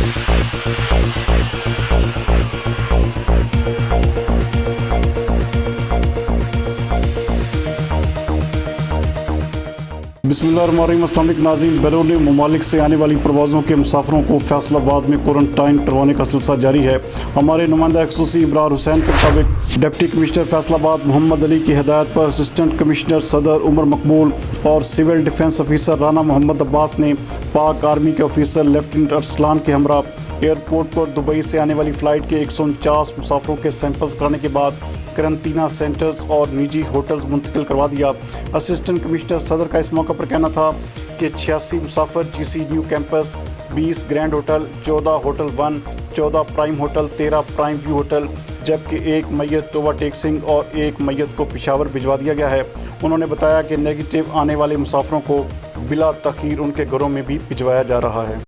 بسم اللہ الرحمن الرحیم۔ السلام علیکم ناظرین، بیرون ممالک سے آنے والی پروازوں کے مسافروں کو فیصل آباد میں کوارنٹائن کروانے کا سلسلہ جاری ہے۔ ہمارے نمائندہ خصوصی ابرار حسین کے مطابق ڈپٹی کمشنر فیصل آباد محمد علی کی ہدایت پر اسسٹنٹ کمشنر صدر عمر مقبول اور سول ڈیفنس آفیسر رانا محمد عباس نے پاک آرمی کے آفیسر لیفٹیننٹ ارسلان کے ہمراہ ایئرپورٹ پر دبئی سے آنے والی فلائٹ کے 149 مسافروں کے سیمپلز کرانے کے بعد قرنطینہ سینٹرز اور نجی ہوٹلز منتقل کروا دیا۔ اسسٹنٹ کمشنر صدر کا اس موقع پر کہنا تھا کہ 86 مسافر G C new campus, 20 grand hotel, 14 hotel 1، 14 prime hotel, 13 prime view hotel, جبکہ ایک میت ٹوبا ٹیکسنگ اور ایک میت کو پشاور بھجوا دیا گیا ہے۔ انہوں نے بتایا کہ نیگیٹو آنے والے مسافروں کو بلا تاخیر ان کے گھروں میں بھی بھجوایا جا رہا ہے۔